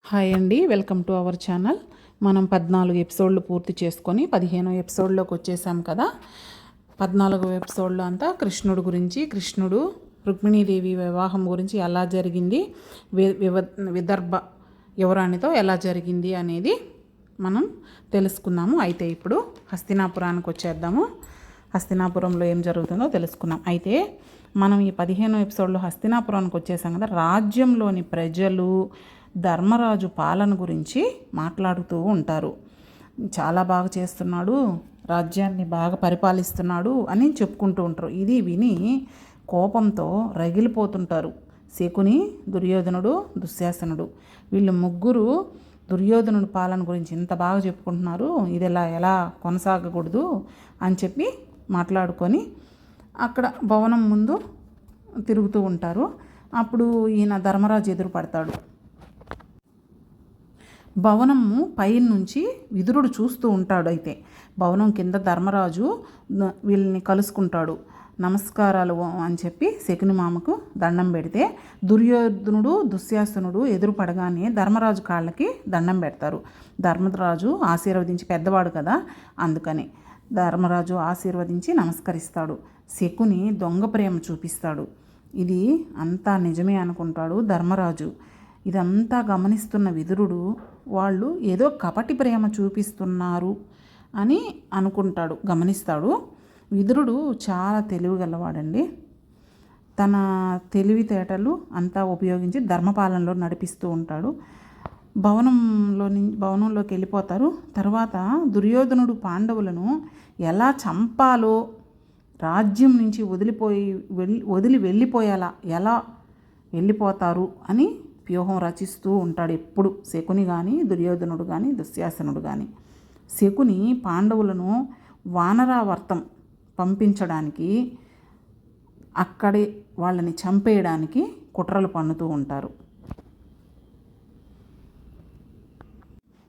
Hi అండి, welcome to our channel. మనం 14 ఎపిసోడ్లు పూర్తి చేసుకొని 15వ ఎపిసోడ్లోకి వచ్చేసాం కదా. 14వ ఎపిసోడ్లో అంతా కృష్ణుడు గురించి, కృష్ణుడు రుక్మిణీదేవి వివాహం గురించి ఎలా జరిగింది, విదర్భ యువరాణితో ఎలా జరిగింది అనేది మనం తెలుసుకున్నాము. అయితే ఇప్పుడు హస్తినాపురానికి వచ్చేద్దాము. హస్తినాపురంలో ఏం జరుగుతుందో తెలుసుకున్నాం. అయితే మనం ఈ 15వ ఎపిసోడ్లో హస్తినాపురానికి వచ్చేసాం కదా. రాజ్యంలోని ప్రజలు ధర్మరాజు పాలన గురించి మాట్లాడుతూ ఉంటారు. చాలా బాగా చేస్తున్నాడు, రాజ్యాన్ని బాగా పరిపాలిస్తున్నాడు అని చెప్పుకుంటూ ఉంటారు. ఇది విని కోపంతో రగిలిపోతుంటారు శకుని, దుర్యోధనుడు, దుశ్శాసనుడు. వీళ్ళు ముగ్గురు దుర్యోధనుడు పాలన గురించి ఇంత బాగా చెప్పుకుంటున్నారు, ఇది ఎలా కొనసాగకూడదు అని చెప్పి మాట్లాడుకొని అక్కడ భవనం ముందు తిరుగుతూ ఉంటారు. అప్పుడు ఈయన ధర్మరాజు ఎదురు పడతాడు. భవనము పైనుంచి విదురుడు చూస్తూ ఉంటాడు. అయితే భవనం కింద ధర్మరాజు వీళ్ళని కలుసుకుంటాడు. నమస్కారాలు అని చెప్పి శకుని మామకు దండం పెడితే దుర్యోధనుడు, దుశ్శాసనుడు ఎదురు పడగానే ధర్మరాజు కాళ్ళకి దండం పెడతారు. ధర్మరాజు ఆశీర్వదించి, పెద్దవాడు కదా అందుకని ధర్మరాజు ఆశీర్వదించి నమస్కరిస్తాడు. శకుని దొంగ ప్రేమ చూపిస్తాడు. ఇది అంతా నిజమే అనుకుంటాడు ధర్మరాజు. ఇదంతా గమనిస్తున్న విదురుడు వాళ్ళు ఏదో కపటి ప్రేమ చూపిస్తున్నారు అని అనుకుంటాడు, గమనిస్తాడు. విదురుడు చాలా తెలివిగలవాడండి. తన తెలివితేటలు అంతా ఉపయోగించి ధర్మపాలనలో నడిపిస్తూ ఉంటాడు. భవనంలోకి వెళ్ళిపోతారు. తర్వాత దుర్యోధనుడు పాండవులను ఎలా చంపాలో, రాజ్యం నుంచి వదిలి వెళ్ళిపోయేలా ఎలా వెళ్ళిపోతారు అని వ్యూహం రచిస్తూ ఉంటాడు ఎప్పుడు శకుని కానీ, దుర్యోధనుడు కానీ, దుశ్శాసనుడు కానీ. శకుని పాండవులను వానరావర్తం పంపించడానికి, అక్కడే వాళ్ళని చంపేయడానికి కుట్రలు పన్నుతూ ఉంటారు.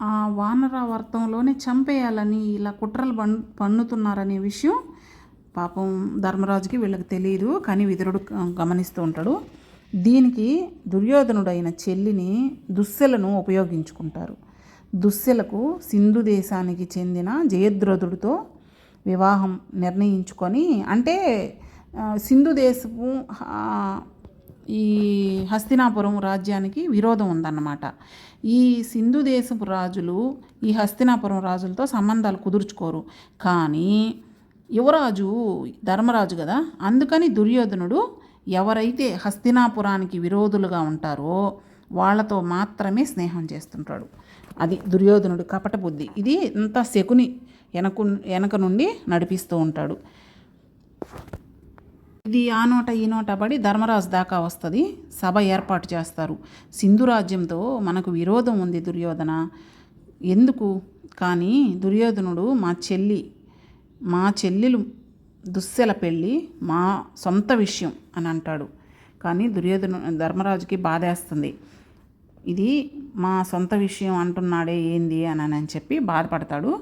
ఆ వానరావర్తంలోనే చంపేయాలని ఇలా కుట్రలు పన్నుతున్నారనే విషయం పాపం ధర్మరాజుకి వీళ్ళకి తెలియదు, కానీ విదురుడు గమనిస్తూ ఉంటాడు. దీనికి దుర్యోధనుడైన చెల్లిని దుశ్శలను ఉపయోగించుకుంటారు. దుశ్శలకు సింధు దేశానికి చెందిన జయద్రథుడితో వివాహం నిర్ణయించుకొని, అంటే సింధు దేశపు ఈ హస్తినాపురం రాజ్యానికి విరోధం ఉందన్నమాట. ఈ సింధు దేశపు రాజులు ఈ హస్తినాపురం రాజులతో సంబంధాలు కుదుర్చుకోరు. కానీ యువరాజు ధర్మరాజు కదా, అందుకని దుర్యోధనుడు ఎవరైతే హస్తినాపురానికి విరోధులుగా ఉంటారో వాళ్ళతో మాత్రమే స్నేహం చేస్తుంటాడు. అది దుర్యోధనుడు కపట బుద్ధి. ఇది అంతా శకుని వెనక నుండి నడిపిస్తూ ఉంటాడు. ఇది ఆ నోట ఈ నోట పడి ధర్మరాజు దాకా వస్తుంది. సభ ఏర్పాటు చేస్తారు. సింధు రాజ్యంతో మనకు విరోధం ఉంది దుర్యోధన, ఎందుకు కానీ దుర్యోధనుడు మా చెల్లెలు దుశ్శల పెళ్ళి మా సొంత విషయం అని అంటాడు. కానీ ధర్మరాజుకి బాధేస్తుంది. ఇది మా సొంత విషయం అంటున్నాడే ఏంది అని చెప్పి బాధపడతాడు.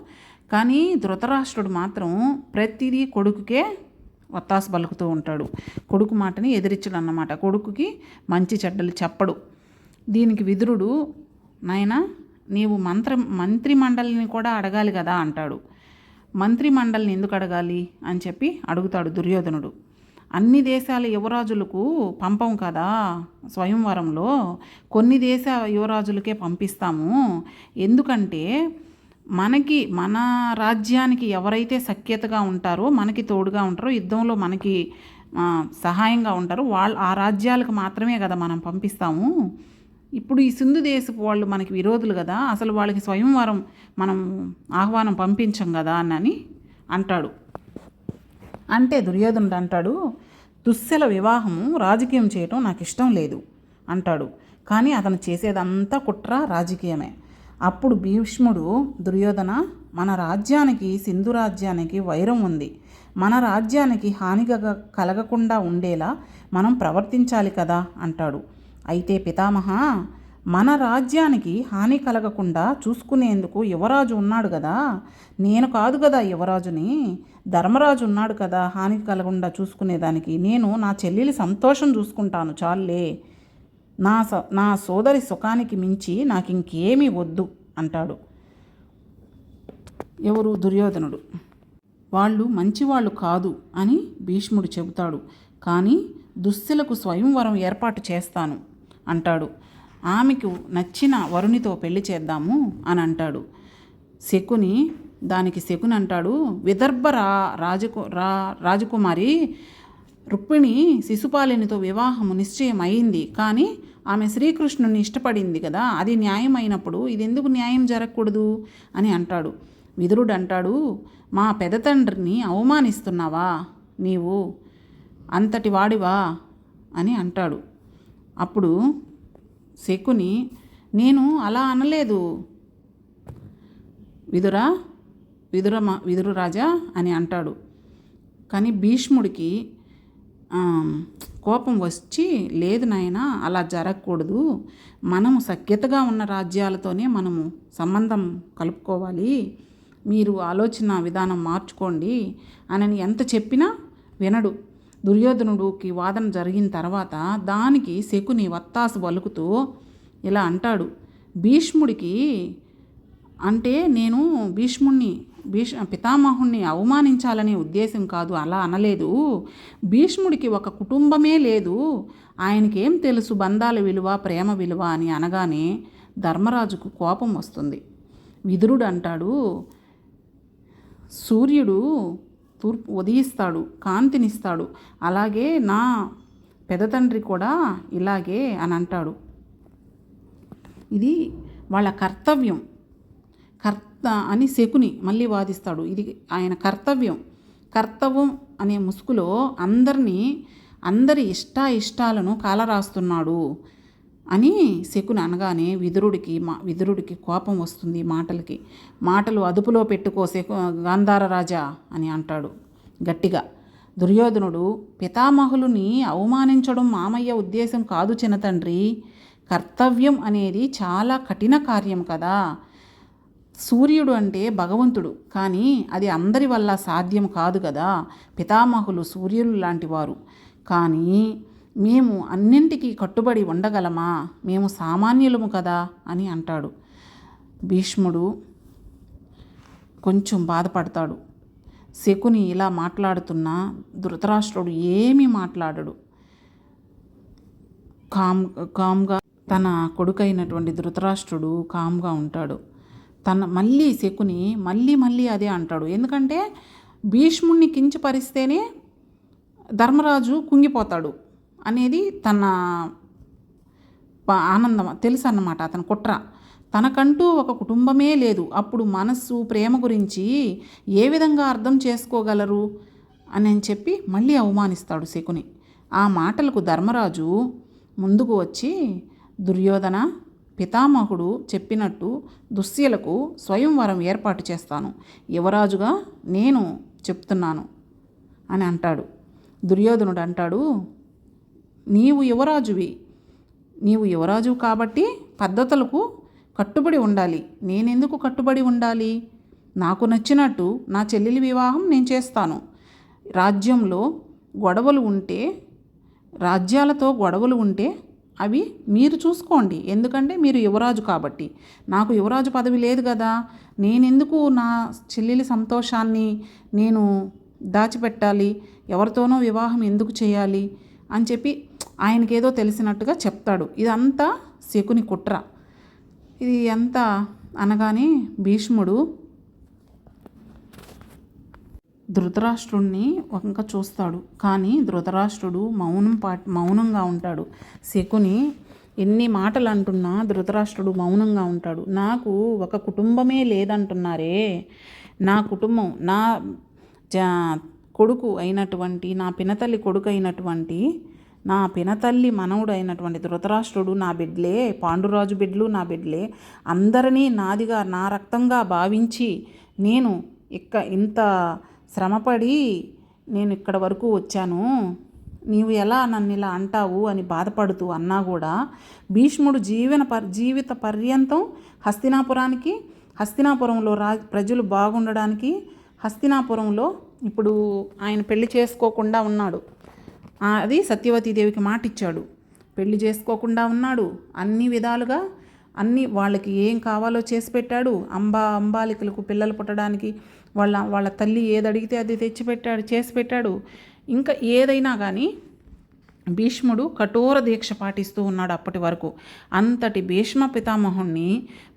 కానీ ధృతరాష్ట్రుడు మాత్రం ప్రతిదీ కొడుకుకే వత్తాసు పలుకుతూ ఉంటాడు. కొడుకు మాటని ఎదిరించడు అన్నమాట. కొడుకుకి మంచి చెడ్డలు చెప్పడు. దీనికి విదురుడు, నాయనా నీవు మంత్రి మండలిని కూడా అడగాలి కదా అంటాడు. మంత్రి మండలిని ఎందుకు అడగాలి అని చెప్పి అడుగుతాడు దుర్యోధనుడు. అన్ని దేశాల యువరాజులకు పంపం కదా స్వయంవరంలో, కొన్ని దేశ యువరాజులకే పంపిస్తాము. ఎందుకంటే మన రాజ్యానికి ఎవరైతే సఖ్యతగా ఉంటారో, మనకి తోడుగా ఉంటారో, యుద్ధంలో మనకి సహాయంగా ఉంటారో ఆ రాజ్యాలకు మాత్రమే కదా మనం పంపిస్తాము. ఇప్పుడు ఈ సింధు దేశపు వాళ్ళు మనకి విరోధులు కదా, అసలు వాళ్ళకి స్వయంవరం మనం ఆహ్వానం పంపించం కదా అని అంటాడు. అంటే దుర్యోధనుడు అంటాడు, దుశ్శల వివాహము రాజకీయం చేయటం నాకు ఇష్టం లేదు అంటాడు. కానీ అతను చేసేదంతా కుట్ర, రాజకీయమే. అప్పుడు భీష్ముడు, దుర్యోధన, మన రాజ్యానికి సింధు రాజ్యానికి వైరం ఉంది. మన రాజ్యానికి హాని కలగకుండా ఉండేలా మనం ప్రవర్తించాలి కదా అంటాడు. అయితే పితామహ, మన రాజ్యానికి హాని కలగకుండా చూసుకునేందుకు యువరాజు ఉన్నాడు కదా, నేను కాదు కదా యువరాజుని, ధర్మరాజు ఉన్నాడు కదా హాని కలగకుండా చూసుకునేదానికి. నేను నా చెల్లెలి సంతోషం చూసుకుంటాను చాలులే నా సోదరి సుఖానికి మించి నాకు ఇంకేమీ వద్దు అంటాడు. ఎవరు? దుర్యోధనుడు. వాళ్ళు మంచివాళ్ళు కాదు అని భీష్ముడు చెబుతాడు. కానీ దుశ్శలకు స్వయంవరం ఏర్పాటు చేస్తాను అంటాడు. ఆమెకు నచ్చిన వరునితో పెళ్లి చేద్దాము అని అంటాడు. దానికి శకుని అంటాడు, విదర్భ రాజకుమారి రుక్మిణి శిశుపాలునితో వివాహము నిశ్చయం అయింది. కానీ ఆమె శ్రీకృష్ణుని ఇష్టపడింది కదా, అది న్యాయం అయినప్పుడు ఇది ఎందుకు న్యాయం జరగకూడదు అని అంటాడు. విదురుడు అంటాడు, మా పెదతండ్రిని అవమానిస్తున్నావా నీవు? అంతటి వాడివా అని అంటాడు. అప్పుడు శకుని, నేను అలా అనలేదు విదురు రాజా అని అంటాడు. కానీ భీష్ముడికి కోపం వచ్చి, లేదు నాయనా, అలా జరగకూడదు, మనము సఖ్యతగా ఉన్న రాజ్యాలతోనే మనము సంబంధం కలుపుకోవాలి, మీరు ఆలోచన విధానం మార్చుకోండి అని ఎంత చెప్పినా వినడు. దుర్యోధనుడికి వాదన జరిగిన తర్వాత దానికి శకుని వత్తాసు పలుకుతూ ఇలా అంటాడు, భీష్ముడికి అంటే నేను పితామహుణ్ణి అవమానించాలనే ఉద్దేశం కాదు, అలా అనలేదు. భీష్ముడికి ఒక కుటుంబమే లేదు, ఆయనకేం తెలుసు బంధాల విలువ, ప్రేమ విలువ అని అనగానే ధర్మరాజుకు కోపం వస్తుంది. విదురుడు అంటాడు, సూర్యుడు తూర్పు ఉదయిస్తాడు, కాంతినిస్తాడు, అలాగే నా పెదతండ్రి కూడా ఇలాగే అని అంటాడు. ఇది వాళ్ళ కర్తవ్యం అని శకుని మళ్ళీ వాదిస్తాడు. ఇది ఆయన కర్తవ్యం అనే ముసుగులో అందరి ఇష్టాలను కాలరాస్తున్నాడు అని శకుని అనగానే విదురుడికి కోపం వస్తుంది. మాటలు అదుపులో పెట్టుకో గాంధార రాజా అని అంటాడు గట్టిగా. దుర్యోధనుడు, పితామహులని అవమానించడం మామయ్య ఉద్దేశం కాదు చిన్నతండ్రి, కర్తవ్యం అనేది చాలా కఠిన కార్యం కదా. సూర్యుడు అంటే భగవంతుడు, కానీ అది అందరి వల్ల సాధ్యం కాదు కదా. పితామహులు సూర్యులు లాంటి వారు, కానీ మేము అన్నింటికీ కట్టుబడి ఉండగలమా? మేము సామాన్యులము కదా అని అంటాడు. భీష్ముడు కొంచెం బాధపడతాడు. శకుని ఇలా మాట్లాడుతున్నా ధృతరాష్ట్రుడు ఏమీ మాట్లాడడు. కామ్గా తన కొడుకైనటువంటి ధృతరాష్ట్రుడు కామ్గా ఉంటాడు. శకుని మళ్ళీ అదే అంటాడు. ఎందుకంటే భీష్ముడిని కించపరిస్తేనే ధర్మరాజు కుంగిపోతాడు అనేది తన ఆనందం తెలుసు అన్నమాట. అతని కుట్ర. తనకంటూ ఒక కుటుంబమే లేదు, అప్పుడు మనస్సు, ప్రేమ గురించి ఏ విధంగా అర్థం చేసుకోగలరు అని చెప్పి మళ్ళీ అవమానిస్తాడు శకుని. ఆ మాటలకు ధర్మరాజు ముందుకు వచ్చి, దుర్యోధన, పితామహుడు చెప్పినట్టు దుశ్శలకు స్వయంవరం ఏర్పాటు చేస్తాను, యువరాజుగా నేను చెప్తున్నాను అని అంటాడు. దుర్యోధనుడు అంటాడు, నీవు యువరాజు కాబట్టి పద్ధతులకు కట్టుబడి ఉండాలి. నేనెందుకు కట్టుబడి ఉండాలి? నాకు నచ్చినట్టు నా చెల్లెలి వివాహం నేను చేస్తాను. రాజ్యాలతో గొడవలు ఉంటే అవి మీరు చూసుకోండి, ఎందుకంటే మీరు యువరాజు కాబట్టి. నాకు యువరాజు పదవి లేదు కదా, నేనెందుకు నా చెల్లెలి సంతోషాన్ని నేను దాచిపెట్టాలి, ఎవరితోనో వివాహం ఎందుకు చేయాలి అని చెప్పి ఆయనకేదో తెలిసినట్టుగా చెప్తాడు. ఇదంతా శకుని కుట్ర. ఇది ఎంత అనగానే భీష్ముడు ధృతరాష్ట్రుణ్ణి వంక చూస్తాడు. కానీ ధృతరాష్ట్రుడు మౌనంగా ఉంటాడు. శకుని ఎన్ని మాటలు అంటున్నా ధృతరాష్ట్రుడు మౌనంగా ఉంటాడు. నాకు ఒక కుటుంబమే లేదంటున్నారే, నా కుటుంబం, నా కొడుకు అయినటువంటి, నా పినతల్లి కొడుకు అయినటువంటి, నా పినతల్లి మనవుడు అయినటువంటి ధృతరాష్ట్రుడు నా బిడ్డలే, పాండురాజు బిడ్డలు నా బిడ్డలే, అందరినీ నాదిగా, నా రక్తంగా భావించి నేను ఇంత శ్రమపడి నేను ఇక్కడ వరకు వచ్చాను, నీవు ఎలా నన్ను ఇలా అంటావు అని బాధపడుతూ అన్నా కూడా భీష్ముడు జీవిత పర్యంతం హస్తినాపురంలో ప్రజలు బాగుండడానికి, హస్తినాపురంలో ఇప్పుడు ఆయన పెళ్లి చేసుకోకుండా ఉన్నాడు. అది సత్యవతీదేవికి మాట ఇచ్చాడు. పెళ్లి చేసుకోకుండా ఉన్నాడు. అన్ని విధాలుగా వాళ్ళకి ఏం కావాలో చేసి పెట్టాడు. అంబాలికలకు పిల్లలు పుట్టడానికి వాళ్ళ తల్లి ఏది అడిగితే అది చేసి పెట్టాడు. ఇంకా ఏదైనా కానీ భీష్ముడు కఠోర దీక్ష పాటిస్తూ ఉన్నాడు అప్పటి వరకు. అంతటి భీష్మ పితామహుణ్ణి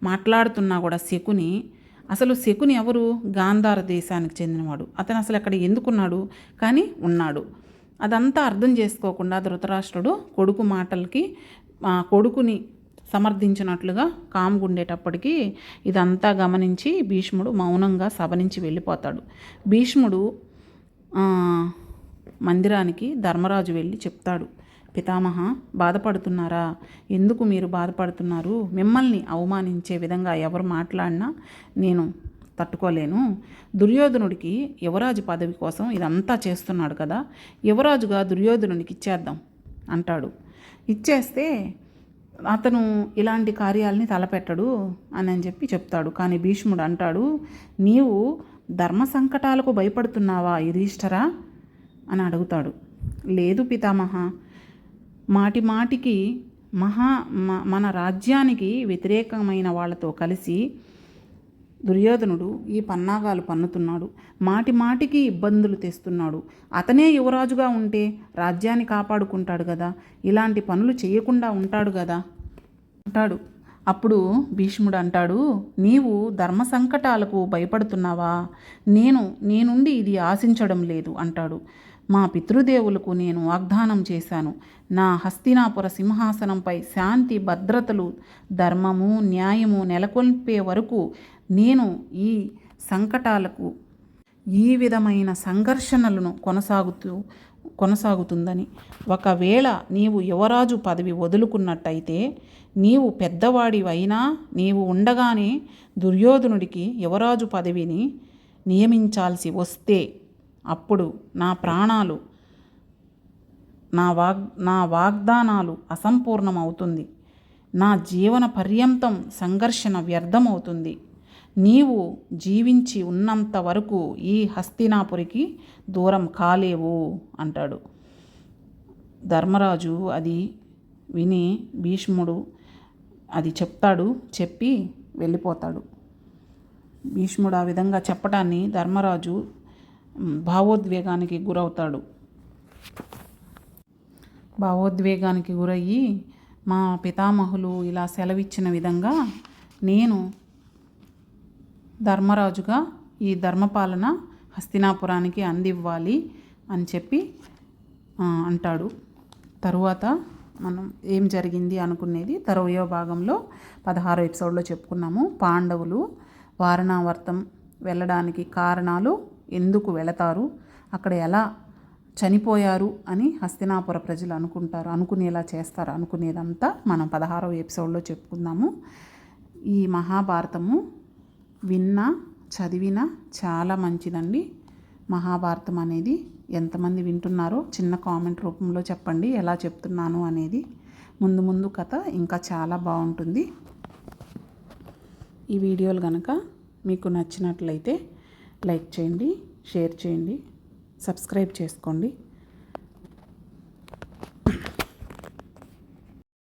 మాట్లాడుతున్నా కూడా శకుని ఎవరు? గాంధార దేశానికి చెందినవాడు. అతను అసలు అక్కడ ఎందుకున్నాడు? కానీ ఉన్నాడు. అదంతా అర్థం చేసుకోకుండా ధృతరాష్ట్రుడు కొడుకు మాటలకి కొడుకుని సమర్థించినట్లుగా కాముగుండేటప్పటికీ ఇదంతా గమనించి భీష్ముడు మౌనంగా సభ నుంచి వెళ్ళిపోతాడు. భీష్ముడు మందిరానికి ధర్మరాజు వెళ్ళి చెప్తాడు, పితామహ బాధపడుతున్నారా? ఎందుకు మీరు బాధపడుతున్నారు? మిమ్మల్ని అవమానించే విధంగా ఎవరు మాట్లాడినా నేను తట్టుకోలేను. దుర్యోధనుడికి యువరాజు పదవి కోసం ఇదంతా చేస్తున్నాడు కదా, యువరాజుగా దుర్యోధనుడికి ఇచ్చేద్దాం అంటాడు. ఇచ్చేస్తే అతను ఇలాంటి కార్యాలని తలపెట్టడు అని చెప్పి చెప్తాడు. కానీ భీష్ముడు అంటాడు, నీవు ధర్మ సంకటాలకు భయపడుతున్నావా యుధిష్ఠిరా అని అడుగుతాడు. లేదు పితామహ, మాటికి మన రాజ్యానికి వ్యతిరేకమైన వాళ్ళతో కలిసి దుర్యోధనుడు ఈ పన్నాగాలు పన్నుతున్నాడు. మాటికి ఇబ్బందులు తెస్తున్నాడు. అతనే యువరాజుగా ఉంటే రాజ్యాన్ని కాపాడుకుంటాడు కదా, ఇలాంటి పనులు చేయకుండా ఉంటాడు కదా అంటాడు. అప్పుడు భీష్ముడు అంటాడు, నీవు ధర్మ సంకటాలకు భయపడుతున్నావా? నీ నుండి ఇది ఆశించడం లేదు అంటాడు. మా పితృదేవులకు నేను వాగ్దానం చేశాను, నా హస్తినాపుర సింహాసనంపై శాంతి భద్రతలు ధర్మము న్యాయము నెలకొల్పే వరకు నేను ఈ సంకటాలకు ఈ విధమైన సంఘర్షణలను కొనసాగుతుందని. ఒకవేళ నీవు యువరాజు పదవి వదులుకున్నట్టయితే నీవు పెద్దవాడివైనా నీవు ఉండగానే దుర్యోధనుడికి యువరాజు పదవిని నియమించాల్సి వస్తే అప్పుడు నా ప్రాణాలు నా వాగ్దానాలు అసంపూర్ణమవుతుంది. నా జీవన పర్యంతం సంఘర్షణ వ్యర్థమవుతుంది. నీవు జీవించి ఉన్నంత వరకు ఈ హస్తినాపురికి దూరం కాలేవు అంటాడు. ధర్మరాజు అది విని భీష్ముడు అది చెప్పి వెళ్ళిపోతాడు. భీష్ముడు ఆ విధంగా చెప్పడాన్ని ధర్మరాజు భావోద్వేగానికి గురయ్యి మా పితామహులు ఇలా సెలవిచ్చిన విధంగా నేను ధర్మరాజుగా ఈ ధర్మపాలన హస్తినాపురానికి అందివ్వాలి అని చెప్పి అంటాడు. తరువాత మనం ఏం జరిగింది అనుకునేది 60వ భాగంలో 16వ ఎపిసోడ్లో చెప్పుకున్నాము. పాండవులు వారణావర్తం వెళ్ళడానికి కారణాలు, ఎందుకు వెళతారు, అక్కడ ఎలా చనిపోయారు అని హస్తినాపుర ప్రజలు అనుకునేలా చేస్తారు అనుకునేదంతా మనం 16వ ఎపిసోడ్లో చెప్పుకుందాము. ఈ మహాభారతము చదివినా చాలా మంచిదండి. మహాభారతం అనేది ఎంతమంది వింటున్నారో చిన్న కామెంట్ రూపంలో చెప్పండి, ఎలా చెప్తున్నాను అనేది. ముందు కథ ఇంకా చాలా బాగుంటుంది. ఈ వీడియోలు కనుక మీకు నచ్చినట్లయితే లైక్ చేయండి, షేర్ చేయండి, సబ్స్క్రైబ్ చేసుకోండి.